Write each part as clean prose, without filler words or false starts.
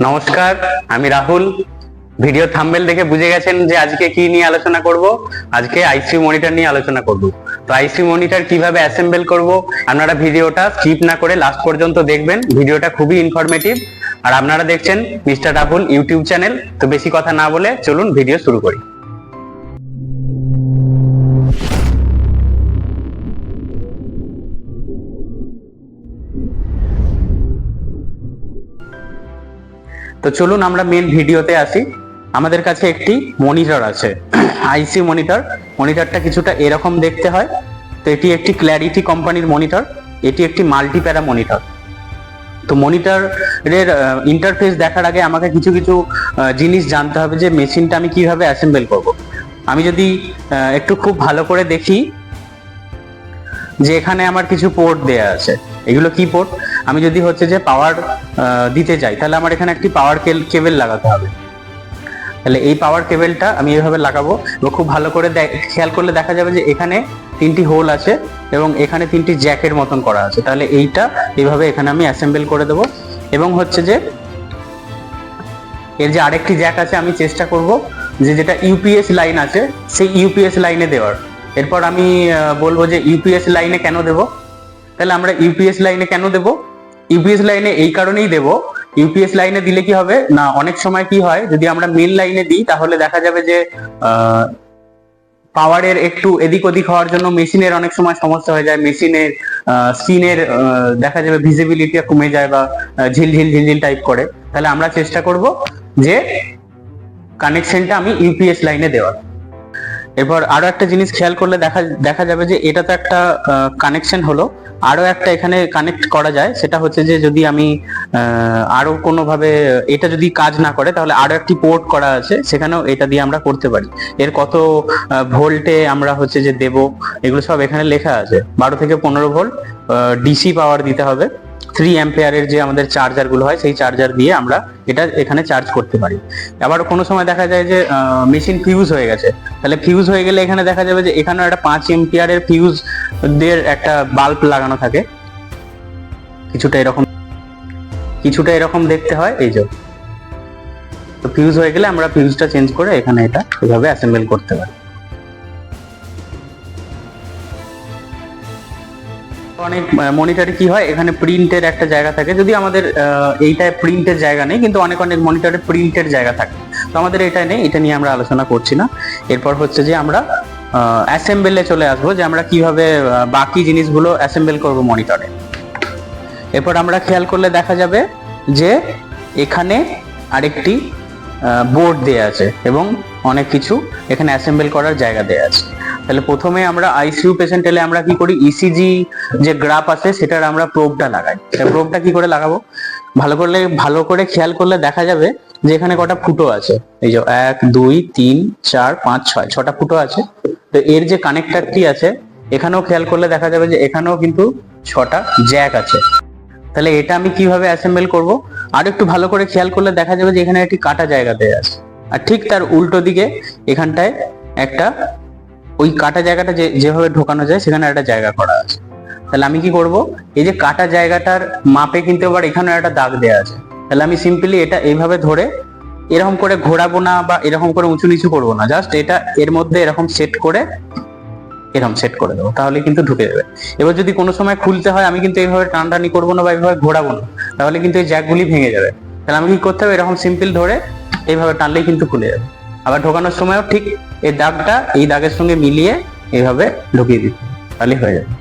নমস্কার, আমি Rahul. Video thumbnail দেখে বুঝে গেছেন যে আজকে কি নিয়ে আলোচনা করব। আজকে আইসিইউ মনিটর নিয়ে আলোচনা করব। তো আইসিইউ মনিটর কিভাবে অ্যাসেম্বল করব, আপনারা ভিডিওটা স্কিপ না করে লাস্ট পর্যন্ত দেখবেন। ভিডিওটা খুবই ইনফরমেটিভ। আর আপনারা দেখছেন মিস্টার রাহুল ইউটিউব চ্যানেল। তো বেশি কথা না বলে চলুন ভিডিও শুরু করি। তো চলুন আমরা মেন ভিডিওতে আসি। আমাদের কাছে একটি মনিটর আছে, আইসিইউ মনিটর। মনিটরটা কিছুটা এরকম দেখতে হয়। তো এটি একটি ক্ল্যারিটি কোম্পানির মনিটর। এটি একটি মাল্টিপ্যারা মনিটর। তো মনিটরের ইন্টারফেস দেখার আগে আমাকে কিছু কিছু জিনিস জানতে হবে যে মেশিনটা আমি কিভাবে অ্যাসেম্বল করব। আমি যদি একটু খুব ভালো করে দেখি যে এখানে আমার কিছু পোর্ট দেয়া আছে। এগুলো কি পোর্ট? আমি যদি হচ্ছে যে পাওয়ার দিতে চাই, তাহলে আমার এখানে একটি পাওয়ার কেবল লাগাতে হবে। তাহলে এই পাওয়ার কেবলটা আমি এইভাবে লাগাবো এবং খুব ভালো করে খেয়াল করলে দেখা যাবে যে এখানে তিনটি হোল আছে এবং এখানে তিনটি জ্যাকের মতন করা আছে। তাহলে এইটা এইভাবে এখানে আমি অ্যাসেম্বল করে দেবো। এবং হচ্ছে যে এর যে আরেকটি জ্যাক আছে, আমি চেষ্টা করব যে যেটা ইউপিএস লাইন আছে সেই ইউপিএস লাইনে দেওয়ার। এরপর আমি বলবো যে ইউপিএস লাইনে কেন দেব। তাহলে আমরা ইউপিএস লাইনে কেন দেব? ইউপিএস লাইনে এই কারণেই দেব, ইউপিএস লাইনে দিলে কি হবে না, অনেক সময় কি হয় যদি আমরা মেন লাইনে দিই তাহলে দেখা যাবে যে পাওয়ারের একটু এদিক ওদিক হওয়ার জন্য মেশিনের অনেক সময় সমস্যা হয়ে যায়। মেশিনের স্ক্রিনের দেখা যাবে ভিজিবিলিটি কমে যায় বা ঝিলঝিল ঝিলঝিল টাইপ করে। তাহলে আমরা চেষ্টা করব যে কানেকশনটা আমি ইউপিএস লাইনে দেওয়ার। এরপর আরো একটা জিনিস খেয়াল করলে দেখা যাবে যে এটা তো একটা কানেকশন হলো। আরো একটা এখানে কানেক্ট করা যায়, সেটা হচ্ছে যে যদি আমি আরো কোনোভাবে এটা যদি কাজ না করে তাহলে আরো একটি পোর্ট করা আছে, সেখানেও এটা দিয়ে আমরা করতে পারি। এর কত ভোল্টে আমরা হচ্ছে যে দেব এগুলো সব এখানে লেখা আছে। 12 থেকে 15 ভোল্ট ডিসি পাওয়ার দিতে হবে। 3 অ্যাম্পিয়ারের যে আমাদের চার্জার গুলো হয় সেই চার্জার দিয়ে আমরা এটা এখানে চার্জ করতে পারি। আবার কোনো সময় দেখা যায় যে মেশিন ফিউজ হয়ে গেছে, তাহলে ফিউজ হয়ে গেলে এখানে দেখা যাবে যে এখানেও একটা 5 অ্যাম্পিয়ারের ফিউজ দের একটা বাল্ব লাগানো থাকে। কিছুটা এরকম দেখতে হয় এই যে। তো ফিউজ হয়ে গেলে আমরা ফিউজটা চেঞ্জ করে এখানে এটা এভাবে অ্যাসেম্বল করতে পারি। অনেক মনিটরে কি হয়, এখানে প্রিন্টের একটা জায়গা থাকে। যদি আমাদের এইটায় প্রিন্টের জায়গা নেই, কিন্তু অনেক মনিটরে প্রিন্টের জায়গা থাকে। তো আমাদের এটা নেই, এটা নিয়ে আমরা আলোচনা করছি না। এরপর হচ্ছে যে আমরা অ্যাসেম্বলে চলে আসবো, যে আমরা কিভাবে বাকি জিনিসগুলো অ্যাসেম্বল করব মনিটরে। এরপর আমরা খেয়াল করলে দেখা যাবে যে এখানে আরেকটি বোর্ড দেয়া আছে এবং অনেক কিছু এখানে অ্যাসেম্বল করার জায়গা দেয়া আছে। তাহলে প্রথমে আমরা আইসিইউ পেশেন্ট এলে আমরা কি করি, ইসিজি যে গ্রাফ আছে সেটার আমরা প্রোবটা লাগাই। প্রোবটা কি করে লাগাবো, ভালো করে খেয়াল করলে দেখা যাবে যে এখানে কটা ফুটো আছে। এই যে 1 2 3 4 5 6 6টা ফুটো আছে। তো এর যে কানেক্টরটি আছে এখানেও খেয়াল করলে দেখা যাবে যে এখানেও কিন্তু 6টা জ্যাক আছে। তাহলে এটা আমি কিভাবে অ্যাসেম্বল করব, আর একটু ভালো করে খেয়াল করলে দেখা যাবে যে এখানে একটি কাটা জায়গা দেয়া আছে। আর ঠিক তার উল্টো দিকে এখানটায় একটা ওই কাটা জায়গাটা যেভাবে ঢোকানো যায় সেখানে একটা জায়গা করা আছে। তাহলে আমি কি করব, এই যে কাটা জায়গাটার মাপে কিন্তু আবার এখানে একটা দাগ দেয়া আছে। তাহলে আমি সিম্পলি এটা এইভাবে ধরে এরকম করে ঘোরাবো না বা এরকম করে উঁচু নিচু করবো না, জাস্ট এটা এর মধ্যে এরকম সেট করে দেবো, তাহলে কিন্তু ঢুকে যাবে। এবার যদি কোনো সময় খুলতে হয় আমি কিন্তু এইভাবে টানাটানি করবো না বা এইভাবে ঘোরাবো না, তাহলে কিন্তু এই জ্যাকগুলি ভেঙে যাবে। তাহলে আমি কি করতে হবে, এরকম সিম্পল ধরে এইভাবে টানলেই কিন্তু খুলে যাবে। আবার ঢোকানোর সময়ও ঠিক এই দাগটা এই দাগের সঙ্গে মিলিয়ে এইভাবে ঢুকিয়ে দিতে, তাহলে হয়ে যাবে।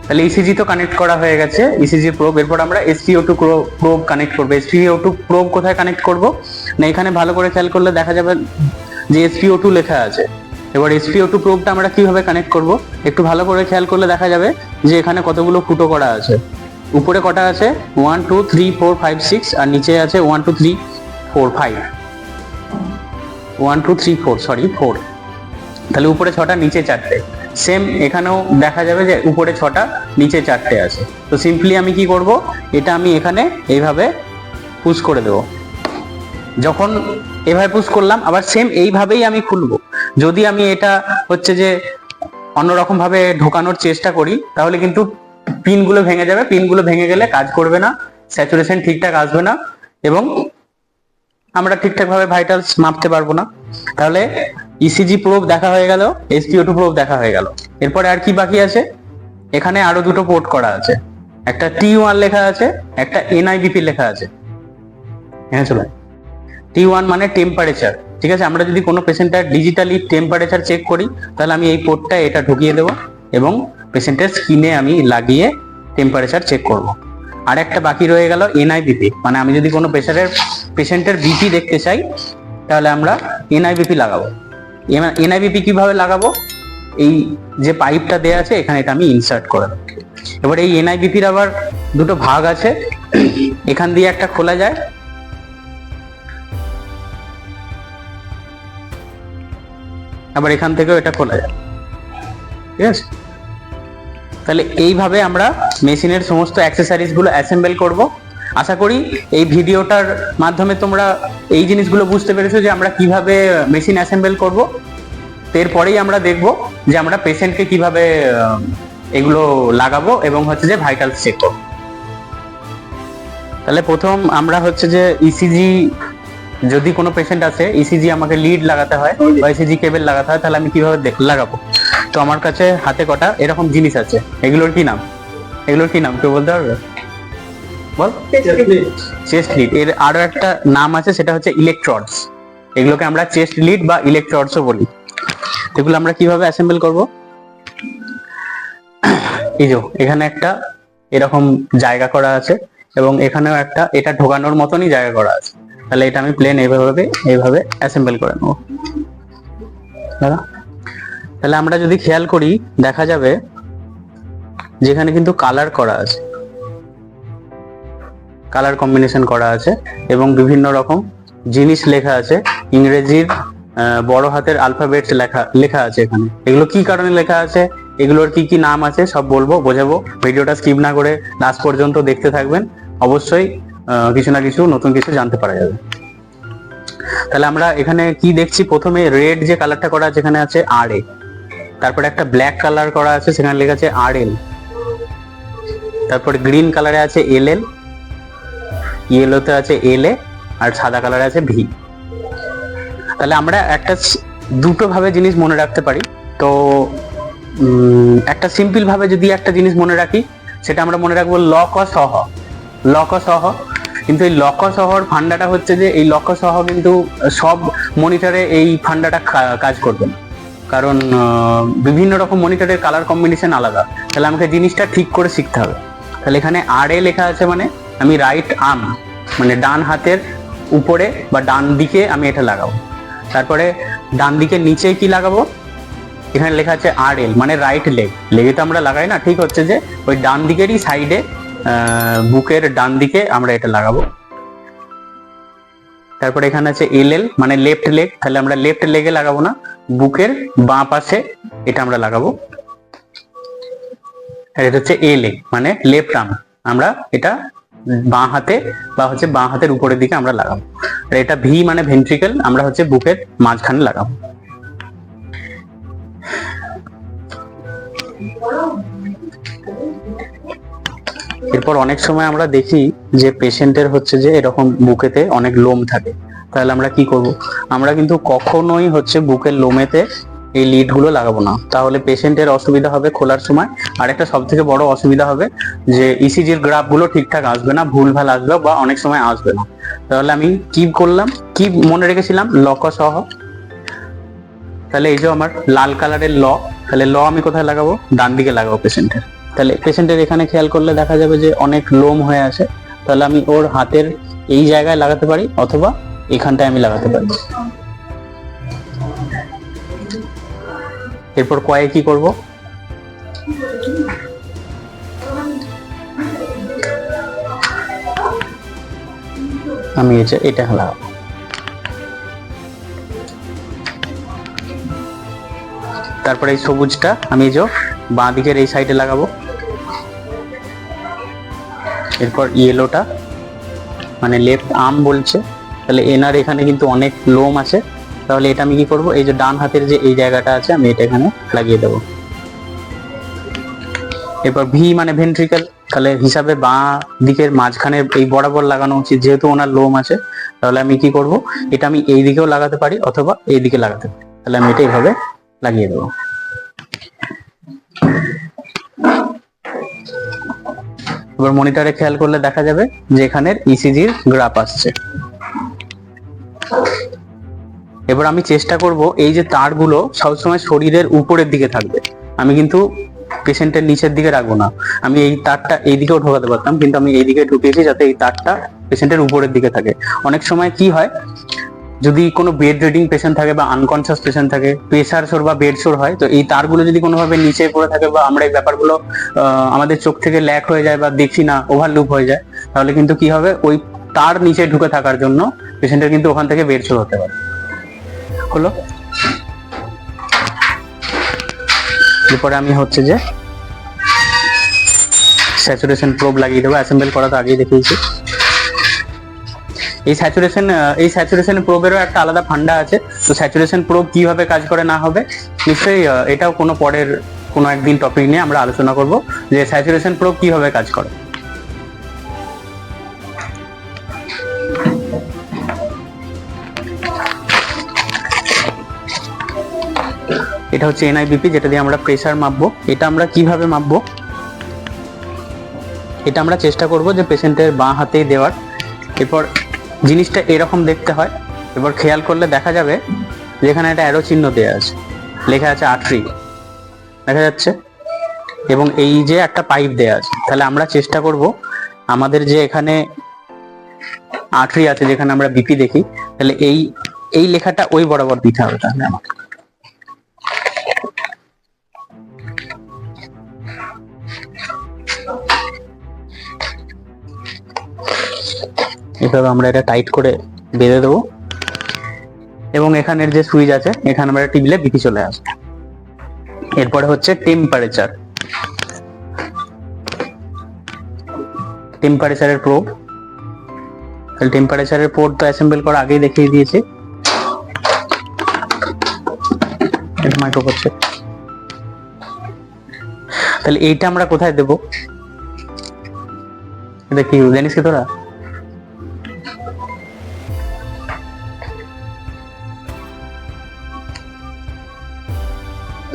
তাহলে ইসিজি তো কানেক্ট করা হয়ে গেছে, ইসিজি প্রোব। এরপর আমরা SpO2 প্রোব কানেক্ট করবো। SpO2 প্রোব কোথায় কানেক্ট করব না, এখানে ভালো করে খেয়াল করলে দেখা যাবে যে SpO2 লেখা আছে। এবার SpO2 প্রোবটা আমরা কিভাবে কানেক্ট করব, একটু ভালো করে খেয়াল করলে দেখা যাবে যে এখানে কতগুলো ফুটো করা আছে। উপরে কটা আছে 1 2 3 4 5 6, আর নিচে আছে 1 2 3 4 5 1 2 3 4 সরি 4। তাহলে উপরে 6টা নিচে 4টে। সেম এখানেও দেখা যাবে যে উপরে 6টা নিচে 4টে আছে। তো সিম্পলি আমি কি করব, এটা আমি এখানে এইভাবে পুশ করে দেব। যখন এভাবে পুশ করলাম আবার সেম এইভাবেই আমি খুলবো। যদি আমি এটা হচ্ছে যে অন্যরকম ভাবে ঢোকানোর চেষ্টা করি তাহলে কিন্তু পিনগুলো ভেঙে যাবে। পিনগুলো ভেঙে গেলে কাজ করবে না স্যাচুরেশন ঠিকঠাক আসবে না এবং আমরা ঠিকঠাক ভাবে ভাইটালস মাপতে পারবো না। তাহলে ইসিজি প্রোব দেখা হয়ে গেল, SpO2 প্রোব দেখা হয়ে গেল। এরপরে আর কি বাকি আছে? এখানে আরো দুটো পোর্ট করা আছে, একটা T1 লেখা আছে, একটা NIBP লেখা আছে। হ্যাঁ চলো, T1 মানে টেম্পারেচার, ঠিক আছে। আমরা যদি কোনো পেশেন্টের ডিজিটালি টেম্পারেচার চেক করি তাহলে আমি এই পোর্টটা এটা ঢুকিয়ে দেবো এবং পেশেন্টের স্কিনে আমি লাগিয়ে টেম্পারেচার চেক করব। আর একটা বাকি রয়ে গেল NIBP, মানে আমি যদি কোনো পেশেন্টের বিপি দেখতে চাই তাহলে আমরা NIBP লাগাবো। NIBP কিভাবে লাগাবো? এই যে পাইপটা দেয়া আছে এখানে এটা আমি ইনসার্ট করে দেবো। এবার এই NIBP-র আবার দুটো ভাগ আছে, এখান দিয়ে একটা খোলা যায়, আবার এখান থেকেও এটা খোলা যায়, ঠিক আছে। তাহলে এইভাবে আমরা মেশিনের সমস্ত অ্যাক্সেসরিজ গুলো অ্যাসেম্বল করব। আশা করি এই ভিডিওটার মাধ্যমে তোমরা এই জিনিসগুলো বুঝতে পেরেছো যে আমরা কিভাবে মেশিন অ্যাসেম্বল করব। এরপরেই আমরা দেখব যে আমরা পেশেন্টকে কিভাবে এগুলো লাগাবো এবং হচ্ছে যে ভাইটালস চেক করব। তাহলে প্রথম আমরা হচ্ছে যে ইসিজি, যদি কোনো পেশেন্ট আছে ইসিজি আমাকে লিড লাগাতে হয় বা ইসিজি কেবল লাগাতে হয়, তাহলে আমি কিভাবে লাগাবো? তো আমার কাছে হাতে কটা এরকম জিনিস আছে, এগুলোর কি নাম? কেউ বলতে পারবে? বল। Chest lead. এর আরো একটা নাম আছে, সেটা হচ্ছে ইলেকট্রডস। এগুলোকে আমরা চেস্ট লিড বা ইলেকট্রডসও বলি। এগুলো আমরা কিভাবে অ্যাসেম্বল করব? এই যে এখানে একটা এরকম জায়গা করা আছে এবং এখানেও একটা এটা ঢোকানোর মতনই জায়গা করা আছে। তাহলে এটা আমি প্লেন এইভাবে অ্যাসেম্বল করে নেবো। তাহলে আমরা যদি খেয়াল করি দেখা যাবে যেখানে কিন্তু কালার করা আছে, কালার কম্বিনেশন করা আছে এবং বিভিন্ন রকম জিনিস লেখা আছে, ইংরেজির বড় হাতের আলফাবেটস লেখা আছে এখানে। এগুলো কি কারণে লেখা আছে, এগুলোর কি কি নাম আছে সব বলবো, বোঝাবো। ভিডিওটা স্কিপ না করে লাস্ট পর্যন্ত দেখতে থাকবেন, অবশ্যই কিছু না কিছু নতুন কিছু জানতে পারা যাবে। তাহলে আমরা এখানে কি দেখছি? প্রথমে রেড যে কালারটা করা আছে এখানে আছে RA, তারপরে একটা ব্ল্যাক কালার করা আছে সেখানে লেখা আছে RL, তারপরে গ্রিন কালারে আছে LL, ইয়েলোতে আছে LA, আর সাদা কালারে আছে V। তাহলে আমরা দুটো ভাবে জিনিস মনে রাখতে পারি। তো একটা সিম্পল ভাবে যদি একটা জিনিস মনে রাখি, সেটা আমরা মনে রাখবো লক সহ। কিন্তু এই লক সহর ফান্ডাটা হচ্ছে যে এই লক সহ কিন্তু সব মনিটরে এই ফান্ডাটা কাজ করবে না, কারণ বিভিন্ন রকম মনিটরের কালার কম্বিনেশন আলাদা। তাহলে আমাকে জিনিসটা ঠিক করে শিখতে হবে। তাহলে এখানে RA লেখা আছে মানে আমি রাইট আর্ম, মানে ডান হাতের উপরে বা ডান দিকে আমি এটা লাগাবো। তারপরে ডান দিকে নিচে কি লাগাবো? এখানে লেখা আছে RL মানে রাইট লেগ। লেগে তো আমরা লাগাই না, ঠিক হচ্ছে যে ওই ডান দিকেরই সাইডে, বুকের ডান দিকে আমরা এটা লাগাবো। তারপরে এখানে আছে LL মানে লেফট লেগ, তাহলে আমরা লেফট লেগে লাগাবো না, বুকের বাঁ পাশে এটা আমরা লাগাবো। আর এটা হচ্ছে LA মানে লেফট আর্ম, আমরা এটা বাঁ হাতে বা হচ্ছে বাঁ হাতের উপরের দিকে আমরা লাগাবো। আর এটা V মানে ভেন্ট্রিকল, আমরা হচ্ছে বুকের মাঝখানে লাগাবো। এরপর অনেক সময় আমরা দেখি যে পেশেন্টের হচ্ছে যে এরকম বুকেতে অনেক লোম থাকে, তাহলে আমরা কি করব? আমরা কিন্তু কখনোই হচ্ছে বুকের লোমেতে এই লিড গুলো লাগাবো না, তাহলে পেশেন্টের অসুবিধা হবে খোলার সময়। আর একটা সব থেকে বড় অসুবিধা হবে যে ইসিজির গ্রাফ গুলো ঠিকঠাক আসবে না, ভুলভাল আসবে বা অনেক সময় আসবে না। তাহলে আমি কি করলাম, কি মনে রেখেছিলাম? লক সহ। তাহলে এই যে আমার লাল কালারের তাহলে আমি কোথায় লাগাবো? ডান দিকে লাগাবো পেশেন্টের। তাহলে পেশেন্টের এখানে খেয়াল করলে দেখা যাবে যে অনেক লোম হয়ে আছে, তাহলে আমি ওর হাতের এই জায়গায় লাগাতে পারি অথবা এখানটায় আমি লাগাতে পারি। এরপর কয়ে কি করব? আমি এটা লাগাবো। তারপরে এই সবুজটা আমি বাঁ দিকের এই সাইডে লাগাবো। এরপর ইয়েলোটা মানে লেফট আর্ম বলছে, তাহলে এনার এখানে কিন্তু অনেক লোম আছে, তাহলে এটা আমি কি করব? এই যে ডান হাতের যে এই জায়গাটা আছে আমি এটা এখানে লাগিয়ে দেবো। এরপর V মানে ভেন্ট্রিকল, তাহলে হিসাবে বাঁ দিকের মাঝখানে এই বরাবর লাগানো উচিত, যেহেতু ওনার লোম আছে। তাহলে আমি কি করব, এটা আমি এই দিকেও লাগাতে পারি অথবা এই দিকে লাগাতে পারি। তাহলে আমি এটা এইভাবে লাগিয়ে দেবো। এবার মনিটরে খেয়াল করলে দেখা যাবে যে এখানের ইসিজির গ্রাফ আসছে। এবার আমি চেষ্টা করব এই যে তারগুলো সবসময় শরীরের উপরের দিকে থাকবে, আমি কিন্তু পেশেন্টের নিচের দিকে রাখবো না। আমি এই তারটা এই দিকেও ঢোকাতে পারতাম, কিন্তু আমি এই দিকে ঢুকিয়েছি যাতে এই তারটা পেশেন্টের উপরের দিকে থাকে। অনেক সময় কি হয়, যদি কোনো বেড রিডিং পেশেন্ট থাকে বা আনকনসিয়াস পেশেন্ট থাকে, প্রেসার সোর বা বেড সোর হয়, তো এই তারগুলো যদি কোনোভাবে নিচে পড়ে থাকে বা আমরা এই ব্যাপারগুলো আমাদের চোখ থেকে ল্যাক হয়ে যায় বা দেখি না, ওভারলুপ হয়ে যায়, তাহলে কিন্তু কি হবে, ওই তার নিচে ঢুকে থাকার জন্য পেশেন্টের কিন্তু ওখান থেকে বেড সোর হতে পারে। হলো, এরপরে আমি হচ্ছে যে স্যাচুরেশন প্রোব লাগিয়ে দেবো। অ্যাসেম্বল করা তো আগেই দেখিয়েছি। এই স্যাচুরেশন প্রোবেরও একটা আলাদা ফান্ডা আছে। তো স্যাচুরেশন প্রোব কিভাবে কাজ করে না হবে, নিশ্চয়ই এটাও কোনো পরের কোনো একদিন টপিক নিয়ে আমরা আলোচনা করব যে স্যাচুরেশন প্রোব কিভাবে কাজ করে। এটা হচ্ছে এনআইবিপি, যেটা দিয়ে আমরা প্রেসার মাপবো। এটা আমরা কিভাবে মাপবো, এটা আমরা চেষ্টা করব যে পেশেন্টের বাঁ হাতেই দেওয়ার। এরপর জিনিসটা এরকম দেখতে হয়। এবার খেয়াল করলে দেখা যাবে যেখানে একটা অ্যারো চিহ্ন দেওয়া আছে, লেখা আছে আর্টারি, দেখা যাচ্ছে, এবং এই যে একটা পাইপ দেওয়া আছে। তাহলে আমরা চেষ্টা করব আমাদের যে এখানে আর্টারি আছে, যেখানে আমরা বিপি দেখি, তাহলে এই লেখাটা ওই বরাবর দিতে হবে। তাহলে আমাকে এভাবে আমরা এটা টাইট করে বেঁধে দেবো, এবং এখানের যে সুইচ আছে এখানে আমরা টিপলে বিপি চলে আসবে। এরপরে হচ্ছে টেম্পারেচারের প্রোব। তাহলে টেম্পারেচারের প্রোব তো অ্যাসেম্বল করা আগেই দেখিয়ে দিয়েছি। এটা মাইক্রো করছে। তাহলে এইটা আমরা কোথায় দেবো, এটা কি জানিস কি তোরা?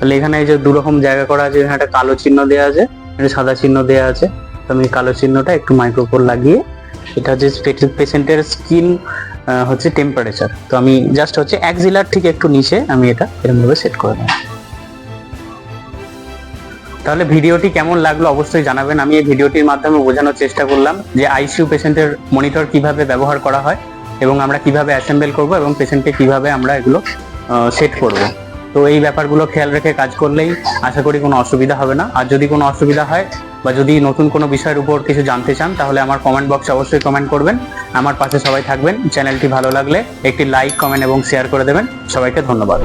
তাহলে এখানে এই যে দু রকম জায়গা করা আছে, এখানে একটা কালো চিহ্ন দেওয়া আছে, একটা সাদা চিহ্ন দেওয়া আছে। তো আমি কালো চিহ্নটা একটু মাইক্রোফোন লাগিয়ে, এটা হচ্ছে পেশেন্টের স্কিন হচ্ছে টেম্পারেচার, তো আমি জাস্ট হচ্ছে অ্যাক্সিলার ঠিক একটু নিচে আমি এটা এরকম ভাবে সেট করে দেব। তাহলে ভিডিওটি কেমন লাগলো অবশ্যই জানাবেন। আমি এই ভিডিওটির মাধ্যমে বোঝানোর চেষ্টা করলাম যে আইসিইউ পেশেন্টের মনিটর কিভাবে ব্যবহার করা হয়, এবং আমরা কিভাবে অ্যাসেম্বল করব, এবং পেশেন্টকে কিভাবে আমরা এগুলো সেট করব। তো এই ব্যাপারগুলো খেয়াল রেখে কাজ করলেই আশা করি কোনো অসুবিধা হবে না। আর যদি কোনো অসুবিধা হয় বা যদি নতুন কোনো বিষয়ের উপর কিছু জানতে চান, তাহলে আমার কমেন্ট বক্সে অবশ্যই কমেন্ট করবেন। আমার পাশে সবাই থাকবেন। চ্যানেলটি ভালো লাগলে একটি লাইক, কমেন্ট এবং শেয়ার করে দেবেন। সবাইকে ধন্যবাদ।